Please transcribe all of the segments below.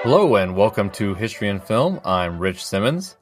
Hello and welcome to History and Film. I'm Rich Simmons.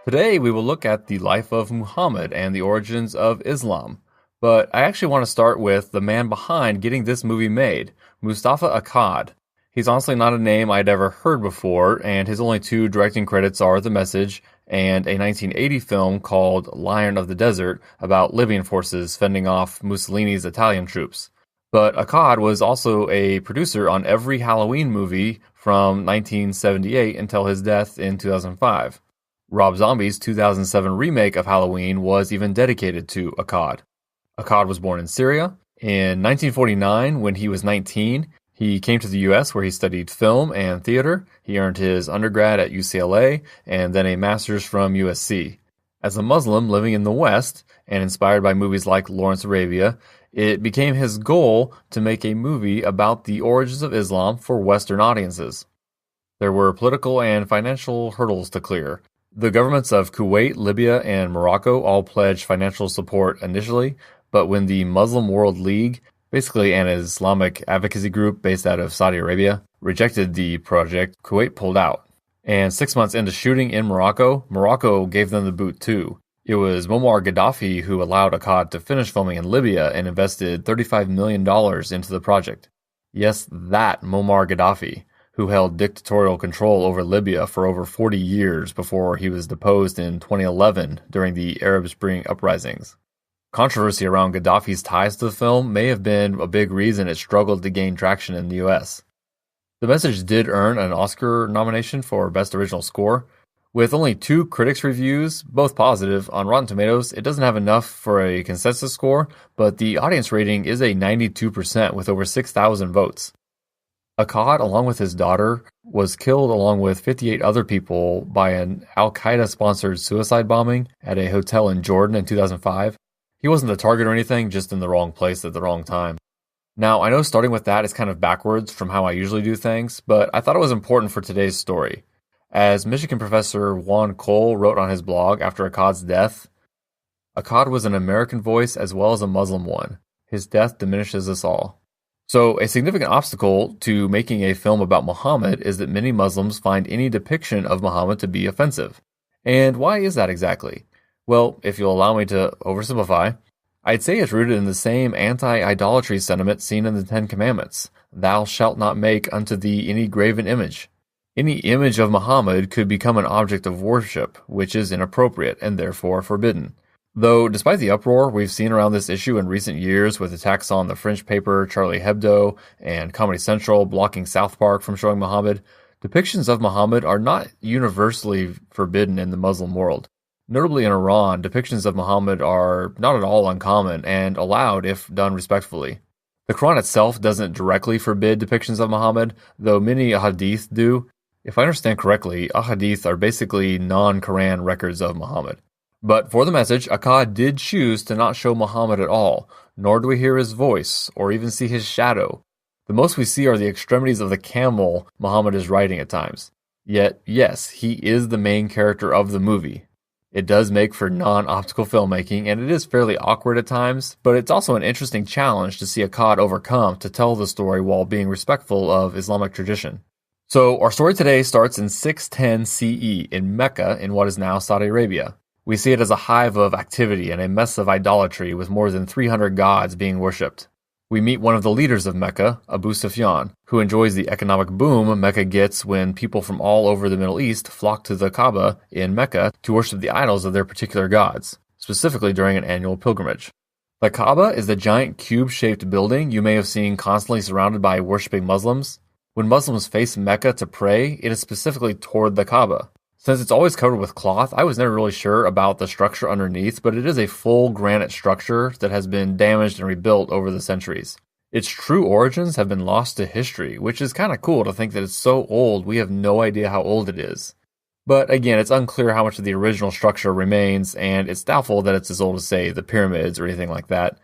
Today we will look at the life of Muhammad and the origins of Islam. But I actually want to start with the man behind getting this movie made, Mustafa Akkad. He's honestly not a name I'd ever heard before, and his only two directing credits are The Message and a 1980 film called Lion of the Desert about Libyan forces fending off Mussolini's Italian troops. But Akkad was also a producer on every Halloween movie from 1978 until his death in 2005. Rob Zombie's 2007 remake of Halloween was even dedicated to Akkad. Akkad was born in Syria. In 1949, when he was 19, he came to the U.S. where he studied film and theater. He earned his undergrad at UCLA and then a master's from USC. As a Muslim living in the West and inspired by movies like Lawrence Arabia, it became his goal to make a movie about the origins of Islam for Western audiences. There were political and financial hurdles to clear. The governments of Kuwait, Libya, and Morocco all pledged financial support initially, but when the Muslim World League, basically an Islamic advocacy group based out of Saudi Arabia, rejected the project, Kuwait pulled out. And 6 months into shooting in Morocco, Morocco gave them the boot too. It was Muammar Gaddafi who allowed Akkad to finish filming in Libya and invested $35 million into the project. Yes, that Muammar Gaddafi, who held dictatorial control over Libya for over 40 years before he was deposed in 2011 during the Arab Spring uprisings. Controversy around Gaddafi's ties to the film may have been a big reason it struggled to gain traction in the US. The Message did earn an Oscar nomination for Best Original Score. With only 2 critics' reviews, both positive, on Rotten Tomatoes, it doesn't have enough for a consensus score, but the audience rating is a 92% with over 6,000 votes. Akkad, along with his daughter, was killed along with 58 other people by an Al-Qaeda-sponsored suicide bombing at a hotel in Jordan in 2005. He wasn't the target or anything, just in the wrong place at the wrong time. Now, I know starting with that is kind of backwards from how I usually do things, but I thought it was important for today's story. As Michigan professor Juan Cole wrote on his blog after Akkad's death, Akkad was an American voice as well as a Muslim one. His death diminishes us all. So, a significant obstacle to making a film about Muhammad is that many Muslims find any depiction of Muhammad to be offensive. And why is that exactly? Well, if you'll allow me to oversimplify, I'd say it's rooted in the same anti-idolatry sentiment seen in the Ten Commandments. Thou shalt not make unto thee any graven image. Any image of Muhammad could become an object of worship, which is inappropriate and therefore forbidden. Though, despite the uproar we've seen around this issue in recent years with attacks on the French paper Charlie Hebdo and Comedy Central blocking South Park from showing Muhammad, depictions of Muhammad are not universally forbidden in the Muslim world. Notably in Iran, depictions of Muhammad are not at all uncommon and allowed if done respectfully. The Quran itself doesn't directly forbid depictions of Muhammad, though many ahadith do. If I understand correctly, ahadith are basically non-Quran records of Muhammad. But for the Message, Akkad did choose to not show Muhammad at all, nor do we hear his voice, or even see his shadow. The most we see are the extremities of the camel Muhammad is riding at times. Yet, yes, he is the main character of the movie. It does make for non-optical filmmaking, and it is fairly awkward at times, but it's also an interesting challenge to see Akkad overcome to tell the story while being respectful of Islamic tradition. So, our story today starts in 610 CE in Mecca in what is now Saudi Arabia. We see it as a hive of activity and a mess of idolatry with more than 300 gods being worshipped. We meet one of the leaders of Mecca, Abu Sufyan, who enjoys the economic boom Mecca gets when people from all over the Middle East flock to the Kaaba in Mecca to worship the idols of their particular gods, specifically during an annual pilgrimage. The Kaaba is the giant cube-shaped building you may have seen constantly surrounded by worshipping Muslims. When Muslims face Mecca to pray, it is specifically toward the Kaaba. Since it's always covered with cloth, I was never really sure about the structure underneath, but it is a full granite structure that has been damaged and rebuilt over the centuries. Its true origins have been lost to history, which is kind of cool to think that it's so old we have no idea how old it is. But again, it's unclear how much of the original structure remains, and it's doubtful that it's as old as, say, the pyramids or anything like that.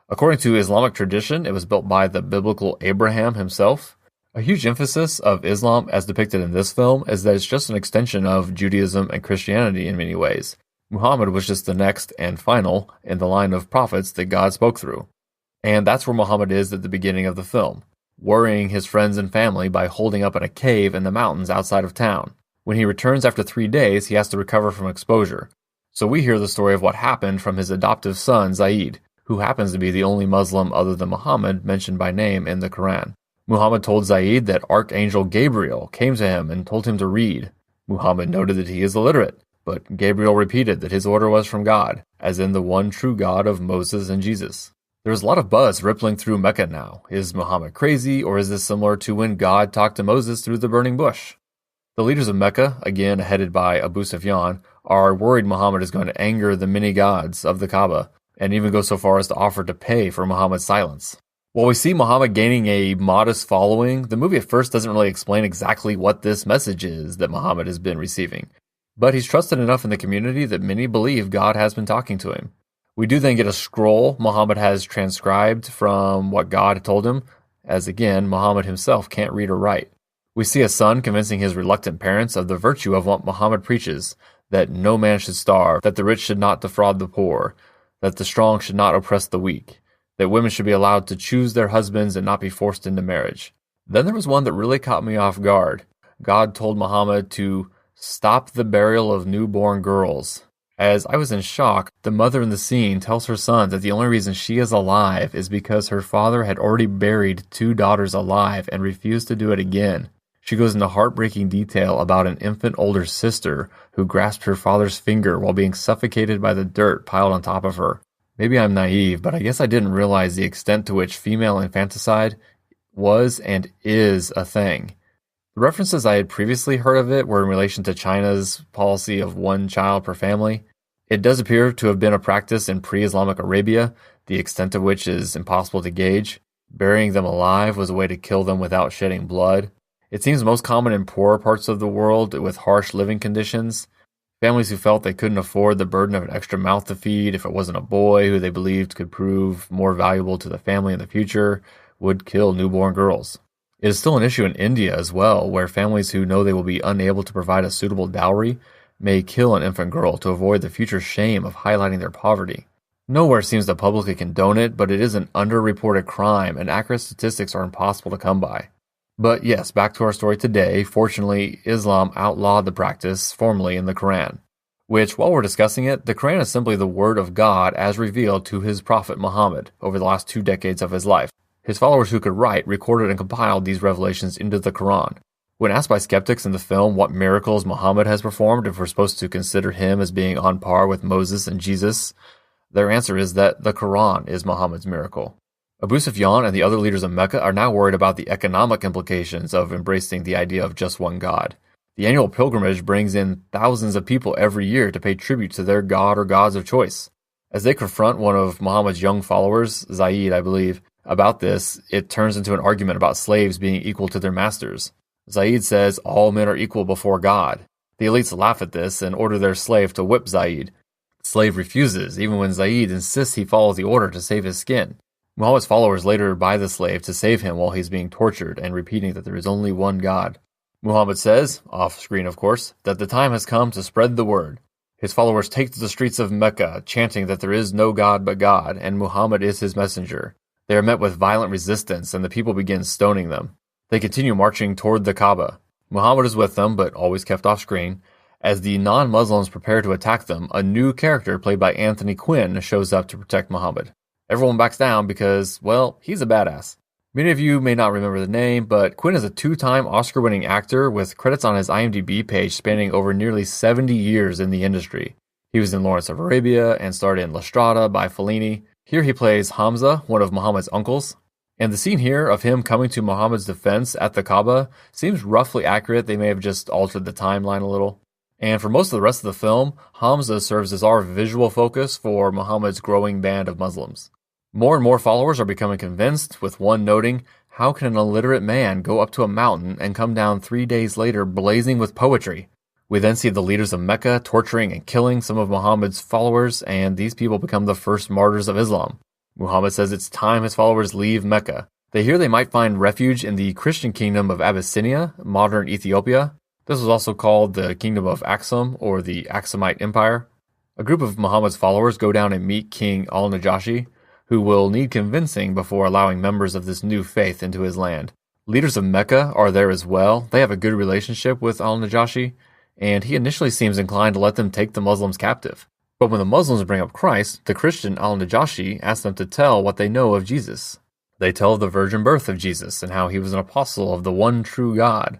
According to Islamic tradition, it was built by the biblical Abraham himself. A huge emphasis of Islam as depicted in this film is that it's just an extension of Judaism and Christianity in many ways. Muhammad was just the next and final in the line of prophets that God spoke through. And that's where Muhammad is at the beginning of the film, worrying his friends and family by holding up in a cave in the mountains outside of town. When he returns after 3 days, he has to recover from exposure. So we hear the story of what happened from his adoptive son, Zaid, who happens to be the only Muslim other than Muhammad mentioned by name in the Quran. Muhammad told Zaid that Archangel Gabriel came to him and told him to read. Muhammad noted that he is illiterate, but Gabriel repeated that his order was from God, as in the one true God of Moses and Jesus. There's a lot of buzz rippling through Mecca now. Is Muhammad crazy, or is this similar to when God talked to Moses through the burning bush? The leaders of Mecca, again headed by Abu Sufyan, are worried Muhammad is going to anger the many gods of the Kaaba, and even go so far as to offer to pay for Muhammad's silence. While we see Muhammad gaining a modest following, the movie at first doesn't really explain exactly what this message is that Muhammad has been receiving. But he's trusted enough in the community that many believe God has been talking to him. We do then get a scroll Muhammad has transcribed from what God told him, as again, Muhammad himself can't read or write. We see a son convincing his reluctant parents of the virtue of what Muhammad preaches, that no man should starve, that the rich should not defraud the poor, that the strong should not oppress the weak, that women should be allowed to choose their husbands and not be forced into marriage. Then there was one that really caught me off guard. God told Muhammad to stop the burial of newborn girls. As I was in shock, the mother in the scene tells her son that the only reason she is alive is because her father had already buried 2 daughters alive and refused to do it again. She goes into heartbreaking detail about an infant older sister who grasped her father's finger while being suffocated by the dirt piled on top of her. Maybe I'm naive, but I guess I didn't realize the extent to which female infanticide was and is a thing. The references I had previously heard of it were in relation to China's policy of 1 child per family. It does appear to have been a practice in pre-Islamic Arabia, the extent of which is impossible to gauge. Burying them alive was a way to kill them without shedding blood. It seems most common in poorer parts of the world with harsh living conditions. Families who felt they couldn't afford the burden of an extra mouth to feed if it wasn't a boy who they believed could prove more valuable to the family in the future would kill newborn girls. It is still an issue in India as well, where families who know they will be unable to provide a suitable dowry may kill an infant girl to avoid the future shame of highlighting their poverty. Nowhere seems to publicly condone it, but it is an underreported crime, and accurate statistics are impossible to come by. But yes, back to our story today. Fortunately, Islam outlawed the practice formally in the Quran, which, while we're discussing it, the Quran is simply the word of God as revealed to his prophet Muhammad over the last 2 decades of his life. His followers who could write recorded and compiled these revelations into the Quran. When asked by skeptics in the film what miracles Muhammad has performed, if we're supposed to consider him as being on par with Moses and Jesus, their answer is that the Quran is Muhammad's miracle. Abu Sufyan and the other leaders of Mecca are now worried about the economic implications of embracing the idea of just one God. The annual pilgrimage brings in thousands of people every year to pay tribute to their god or gods of choice. As they confront one of Muhammad's young followers, Zaid, I believe, about this, it turns into an argument about slaves being equal to their masters. Zaid says all men are equal before God. The elites laugh at this and order their slave to whip Zaid. The slave refuses, even when Zaid insists he follow the order to save his skin. Muhammad's followers later buy the slave to save him while he's being tortured and repeating that there is only one God. Muhammad says, off screen of course, that the time has come to spread the word. His followers take to the streets of Mecca, chanting that there is no God but God, and Muhammad is his messenger. They are met with violent resistance, and the people begin stoning them. They continue marching toward the Kaaba. Muhammad is with them, but always kept off screen. As the non-Muslims prepare to attack them, a new character played by Anthony Quinn shows up to protect Muhammad. Everyone backs down because, well, he's a badass. Many of you may not remember the name, but Quinn is a 2-time Oscar-winning actor with credits on his IMDb page spanning over nearly 70 years in the industry. He was in Lawrence of Arabia and starred in La Strada by Fellini. Here he plays Hamza, one of Muhammad's uncles. And the scene here of him coming to Muhammad's defense at the Kaaba seems roughly accurate. They may have just altered the timeline a little. And for most of the rest of the film, Hamza serves as our visual focus for Muhammad's growing band of Muslims. More and more followers are becoming convinced, with one noting, how can an illiterate man go up to a mountain and come down 3 days later blazing with poetry? We then see the leaders of Mecca torturing and killing some of Muhammad's followers, and these people become the first martyrs of Islam. Muhammad says it's time his followers leave Mecca. They hear they might find refuge in the Christian kingdom of Abyssinia, modern Ethiopia. This was also called the Kingdom of Aksum, or the Aksumite Empire. A group of Muhammad's followers go down and meet King al-Najashi, who will need convincing before allowing members of this new faith into his land. Leaders of Mecca are there as well. They have a good relationship with al-Najashi, and he initially seems inclined to let them take the Muslims captive. But when the Muslims bring up Christ, the Christian al-Najashi asks them to tell what they know of Jesus. They tell of the virgin birth of Jesus and how he was an apostle of the one true God.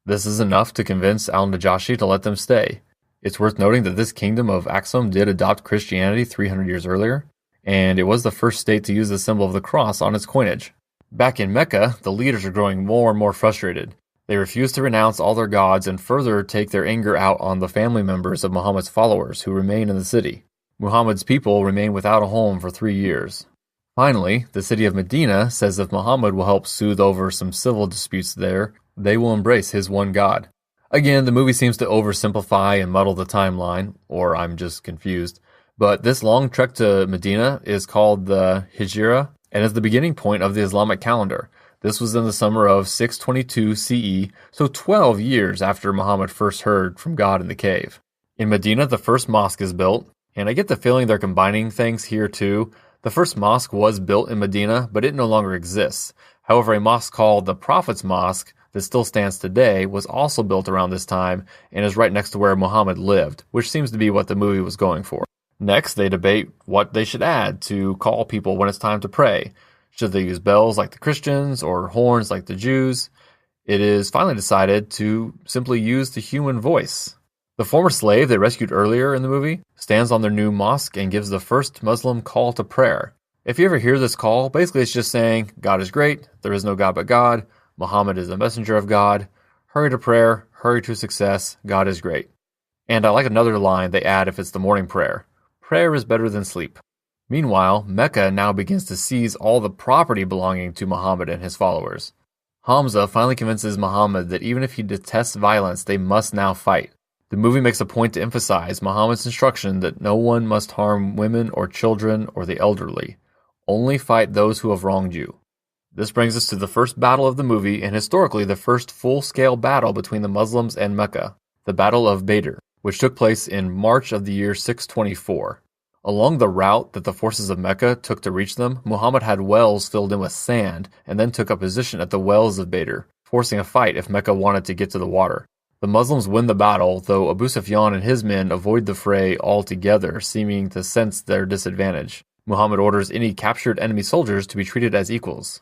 This is enough to convince al-Najashi to let them stay. It's worth noting that this kingdom of Aksum did adopt Christianity 300 years earlier, and it was the first state to use the symbol of the cross on its coinage. Back in Mecca, the leaders are growing more and more frustrated. They refuse to renounce all their gods and further take their anger out on the family members of Muhammad's followers who remain in the city. Muhammad's people remain without a home for 3 years. Finally, the city of Medina says if Muhammad will help soothe over some civil disputes there, they will embrace his one God. Again, the movie seems to oversimplify and muddle the timeline, or I'm just confused, but this long trek to Medina is called the Hijra and is the beginning point of the Islamic calendar. This was in the summer of 622 CE, so 12 years after Muhammad first heard from God in the cave. In Medina, the first mosque is built, and I get the feeling they're combining things here too. The first mosque was built in Medina, but it no longer exists. However, a mosque called the Prophet's Mosque that still stands today was also built around this time and is right next to where Muhammad lived, which seems to be what the movie was going for. Next, they debate what they should add to call people when it's time to pray. Should they use bells like the Christians or horns like the Jews? It is finally decided to simply use the human voice. The former slave they rescued earlier in the movie stands on their new mosque and gives the first Muslim call to prayer. If you ever hear this call, basically it's just saying, God is great, there is no God but God, Muhammad is a messenger of God, hurry to prayer, hurry to success, God is great. And I like another line they add if it's the morning prayer. Prayer is better than sleep. Meanwhile, Mecca now begins to seize all the property belonging to Muhammad and his followers. Hamza finally convinces Muhammad that even if he detests violence, they must now fight. The movie makes a point to emphasize Muhammad's instruction that no one must harm women or children or the elderly. Only fight those who have wronged you. This brings us to the first battle of the movie and historically the first full-scale battle between the Muslims and Mecca, the Battle of Badr, which took place in March of the year 624. Along the route that the forces of Mecca took to reach them, Muhammad had wells filled in with sand and then took a position at the wells of Badr, forcing a fight if Mecca wanted to get to the water. The Muslims win the battle, though Abu Sufyan and his men avoid the fray altogether, seeming to sense their disadvantage. Muhammad orders any captured enemy soldiers to be treated as equals.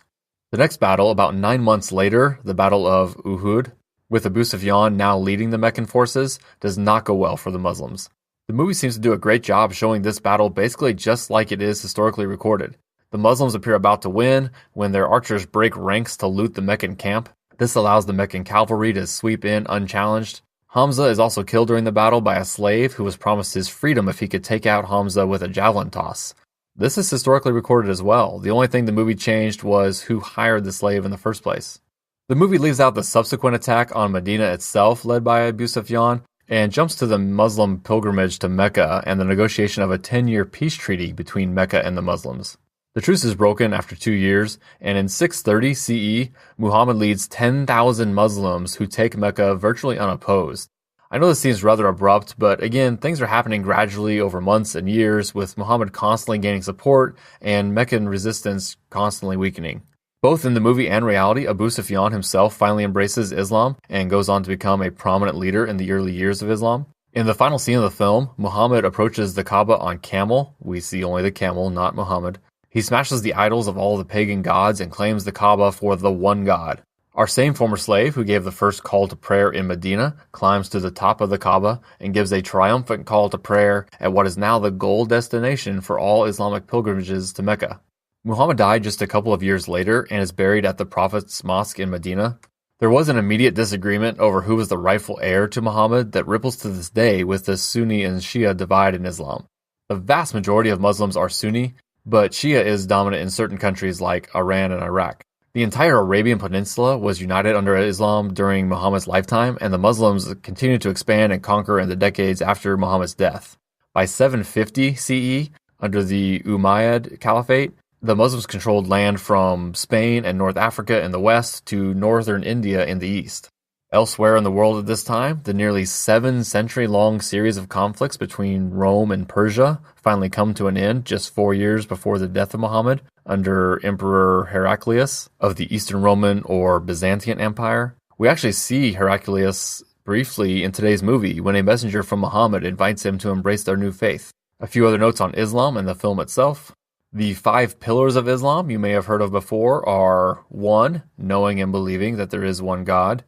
The next battle, about 9 months later, the Battle of Uhud, with Abu Sufyan now leading the Meccan forces, does not go well for the Muslims. The movie seems to do a great job showing this battle basically just like it is historically recorded. The Muslims appear about to win when their archers break ranks to loot the Meccan camp. This allows the Meccan cavalry to sweep in unchallenged. Hamza is also killed during the battle by a slave who was promised his freedom if he could take out Hamza with a javelin toss. This is historically recorded as well. The only thing the movie changed was who hired the slave in the first place. The movie leaves out the subsequent attack on Medina itself led by Abu Sufyan and jumps to the Muslim pilgrimage to Mecca and the negotiation of a 10-year peace treaty between Mecca and the Muslims. The truce is broken after 2 years, and in 630 CE, Muhammad leads 10,000 Muslims who take Mecca virtually unopposed. I know this seems rather abrupt, but again, things are happening gradually over months and years, with Muhammad constantly gaining support and Meccan resistance constantly weakening. Both in the movie and reality, Abu Sufyan himself finally embraces Islam and goes on to become a prominent leader in the early years of Islam. In the final scene of the film, Muhammad approaches the Kaaba on camel. We see only the camel, not Muhammad. He smashes the idols of all the pagan gods and claims the Kaaba for the one God. Our same former slave who gave the first call to prayer in Medina climbs to the top of the Kaaba and gives a triumphant call to prayer at what is now the goal destination for all Islamic pilgrimages to Mecca. Muhammad died just a couple of years later and is buried at the Prophet's Mosque in Medina. There was an immediate disagreement over who was the rightful heir to Muhammad that ripples to this day with the Sunni and Shia divide in Islam. The vast majority of Muslims are Sunni, but Shia is dominant in certain countries like Iran and Iraq. The entire Arabian Peninsula was united under Islam during Muhammad's lifetime, and the Muslims continued to expand and conquer in the decades after Muhammad's death. By 750 CE, under the Umayyad Caliphate, the Muslims controlled land from Spain and North Africa in the west to northern India in the east. Elsewhere in the world at this time, the nearly 7-century-long series of conflicts between Rome and Persia finally come to an end just 4 years before the death of Muhammad under Emperor Heraclius of the Eastern Roman or Byzantine Empire. We actually see Heraclius briefly in today's movie when a messenger from Muhammad invites him to embrace their new faith. A few other notes on Islam and the film itself. The 5 pillars of Islam you may have heard of before are 1. Knowing and believing that there is one God.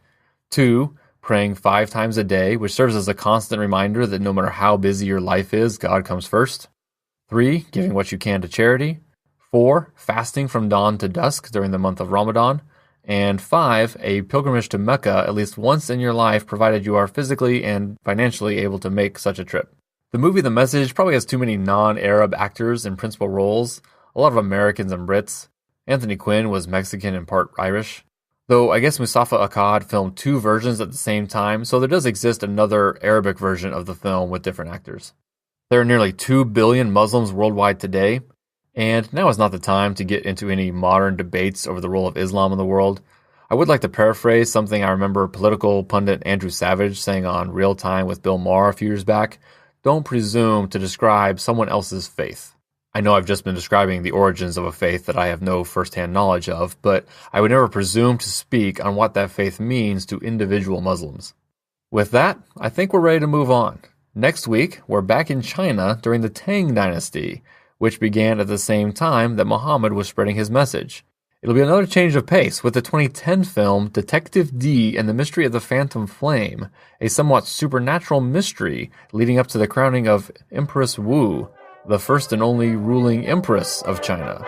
2. Praying 5 times a day, which serves as a constant reminder that no matter how busy your life is, God comes first. 3. Giving what you can to charity. 4. Fasting from dawn to dusk during the month of Ramadan. And 5. A pilgrimage to Mecca at least once in your life, provided you are physically and financially able to make such a trip. The movie The Message probably has too many non-Arab actors in principal roles, a lot of Americans and Brits. Anthony Quinn was Mexican and part Irish. Though I guess Mustafa Akkad filmed 2 versions at the same time, so there does exist another Arabic version of the film with different actors. There are nearly 2 billion Muslims worldwide today, and now is not the time to get into any modern debates over the role of Islam in the world. I would like to paraphrase something I remember political pundit Andrew Savage saying on Real Time with Bill Maher a few years back: "Don't presume to describe someone else's faith." I know I've just been describing the origins of a faith that I have no first-hand knowledge of, but I would never presume to speak on what that faith means to individual Muslims. With that, I think we're ready to move on. Next week, we're back in China during the Tang Dynasty, which began at the same time that Muhammad was spreading his message. It'll be another change of pace with the 2010 film Detective D and the Mystery of the Phantom Flame, a somewhat supernatural mystery leading up to the crowning of Empress Wu, the first and only ruling empress of China.